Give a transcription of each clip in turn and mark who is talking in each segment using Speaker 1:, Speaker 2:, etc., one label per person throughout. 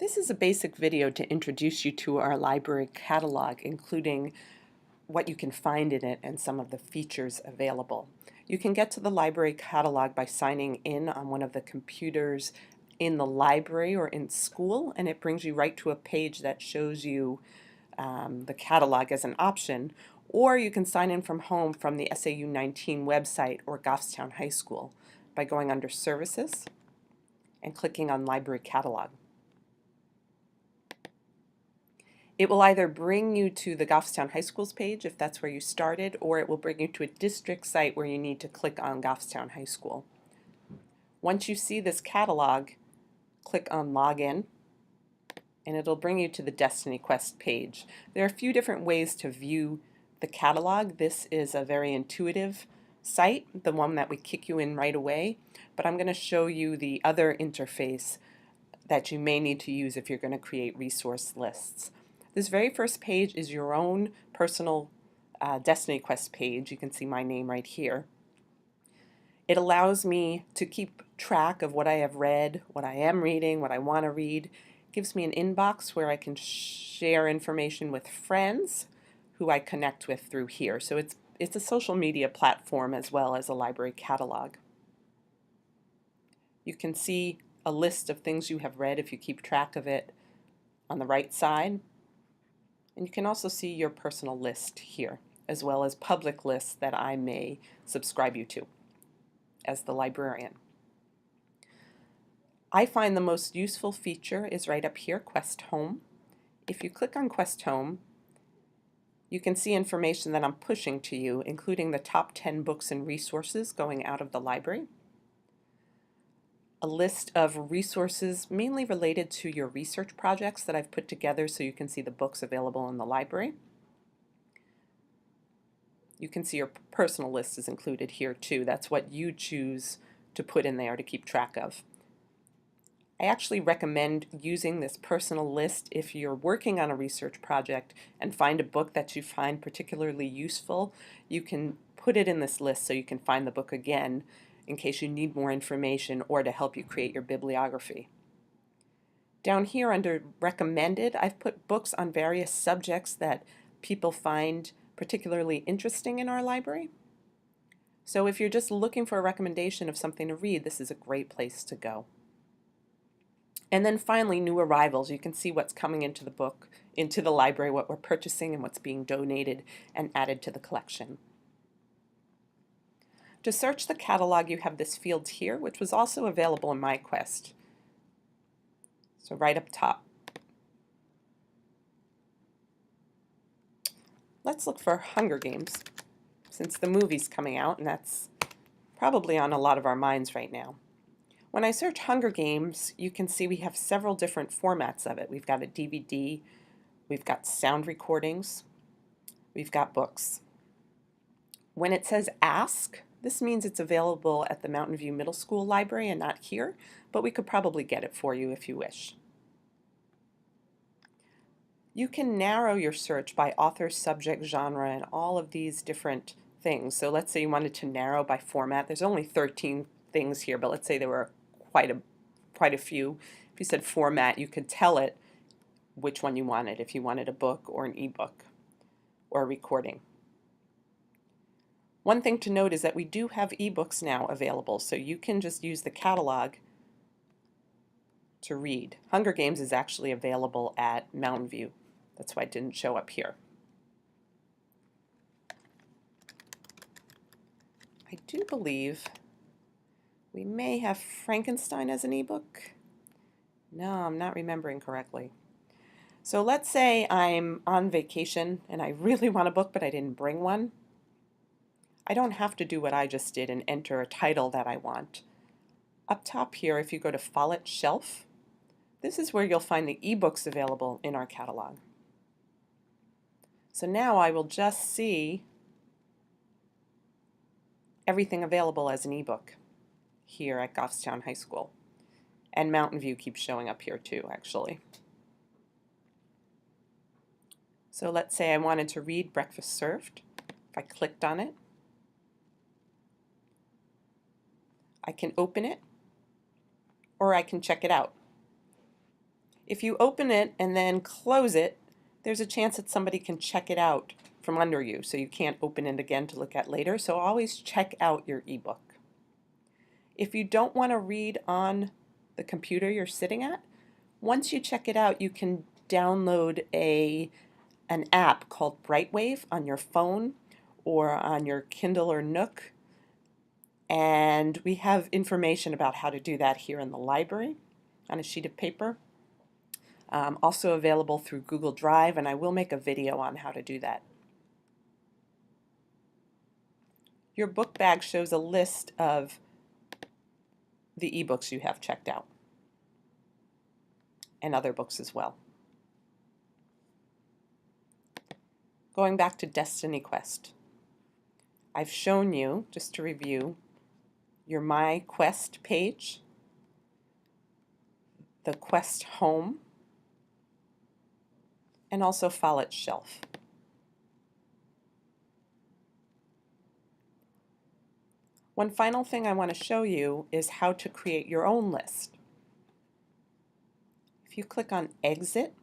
Speaker 1: This is a basic video to introduce you to our library catalog, including what you can find in it and some of the features available. You can get to the library catalog by signing in on one of the computers in the library or in school, and it brings you right to a page that shows you the catalog as an option, or you can sign in from home from the SAU 19 website or Goffstown High School by going under Services and clicking on Library Catalog. It will either bring you to the Goffstown High School's page if that's where you started, or it will bring you to a district site where you need to click on Goffstown High School. Once you see this catalog, click on Login, and it'll bring you to the Destiny Quest page. There are a few different ways to view the catalog. This is a very intuitive site, the one that we kick you in right away, but I'm going to show you the other interface that you may need to use if you're going to create resource lists. This very first page is your own personal Destiny Quest page. You can see my name right here. It allows me to keep track of what I have read, what I am reading, what I want to read. It gives me an inbox where I can share information with friends who I connect with through here. So it's a social media platform as well as a library catalog. You can see a list of things you have read if you keep track of it on the right side. And you can also see your personal list here, as well as public lists that I may subscribe you to as the librarian. I find the most useful feature is right up here, Quest Home. If you click on Quest Home, you can see information that I'm pushing to you, including the top 10 books and resources going out of the library, a list of resources mainly related to your research projects that I've put together so you can see the books available in the library. You can see your personal list is included here too. That's what you choose to put in there to keep track of. I actually recommend using this personal list if you're working on a research project and find a book that you find particularly useful. You can put it in this list so you can find the book again in case you need more information or to help you create your bibliography. Down here under Recommended, I've put books on various subjects that people find particularly interesting in our library. So if you're just looking for a recommendation of something to read, this is a great place to go. And then finally, new arrivals. You can see what's coming into the library, what we're purchasing and what's being donated and added to the collection. To search the catalog, you have this field here, which was also available in MyQuest. So right up top. Let's look for Hunger Games, since the movie's coming out, and that's probably on a lot of our minds right now. When I search Hunger Games, you can see we have several different formats of it. We've got a DVD, we've got sound recordings, we've got books. When it says Ask, this means it's available at the Mountain View Middle School library and not here, but we could probably get it for you if you wish. You can narrow your search by author, subject, genre, and all of these different things. So let's say you wanted to narrow by format. There's only 13 things here, but let's say there were quite a few. If you said format, you could tell it which one you wanted, if you wanted a book or an ebook or a recording. One thing to note is that we do have ebooks now available, so you can just use the catalog to read. Hunger Games is actually available at Mountain View. That's why it didn't show up here. I do believe we may have Frankenstein as an ebook. No, I'm not remembering correctly. So let's say I'm on vacation and I really want a book but I didn't bring one. I don't have to do what I just did and enter a title that I want. Up top here, if you go to Follett Shelf, this is where you'll find the ebooks available in our catalog. So now I will just see everything available as an ebook here at Goffstown High School. And Mountain View keeps showing up here too, actually. So let's say I wanted to read Breakfast Served. If I clicked on it, I can open it or I can check it out. If you open it and then close it, there's a chance that somebody can check it out from under you, so you can't open it again to look at later. So always check out your ebook. If you don't want to read on the computer you're sitting at, once you check it out, you can download an app called Brightwave on your phone or on your Kindle or Nook. And we have information about how to do that here in the library on a sheet of paper. Also available through Google Drive, and I will make a video on how to do that. Your book bag shows a list of the ebooks you have checked out, and other books as well. Going back to Destiny Quest, I've shown you, just to review, your My Quest page, the Quest Home, and also Follett's shelf. One final thing I want to show you is how to create your own list. If you click on Exit,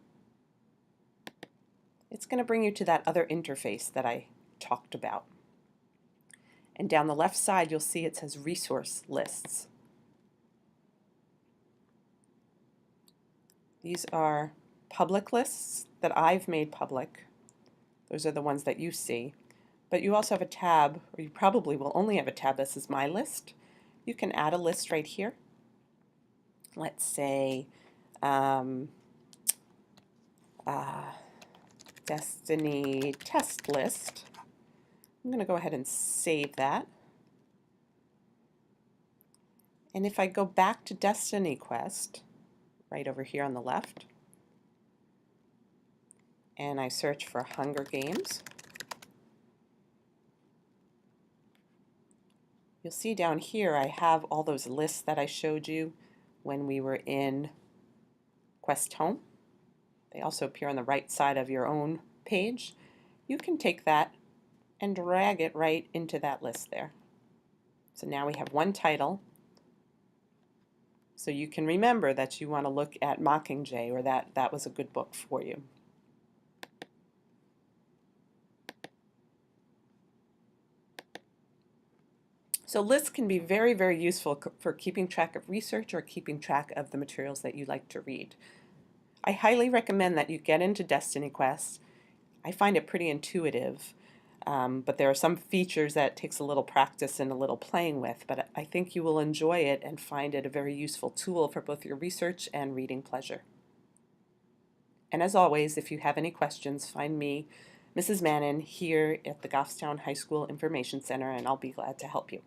Speaker 1: it's going to bring you to that other interface that I talked about. And down the left side, you'll see it says Resource Lists. These are public lists that I've made public. Those are the ones that you see. But you also have a tab, or you probably will only have a tab that says My List. You can add a list right here. Let's say Destiny Test List. I'm going to go ahead and save that. And if I go back to Destiny Quest, right over here on the left, and I search for Hunger Games, you'll see down here I have all those lists that I showed you when we were in Quest Home. They also appear on the right side of your own page. You can take that and drag it right into that list there. So now we have one title. So you can remember that you want to look at Mockingjay, or that was a good book for you. So lists can be very, very useful for keeping track of research or keeping track of the materials that you like to read. I highly recommend that you get into Destiny Quest. I find it pretty intuitive, but there are some features that it takes a little practice and a little playing with, but I think you will enjoy it and find it a very useful tool for both your research and reading pleasure. And as always, if you have any questions, find me, Mrs. Mannon, here at the Goffstown High School Information Center, and I'll be glad to help you.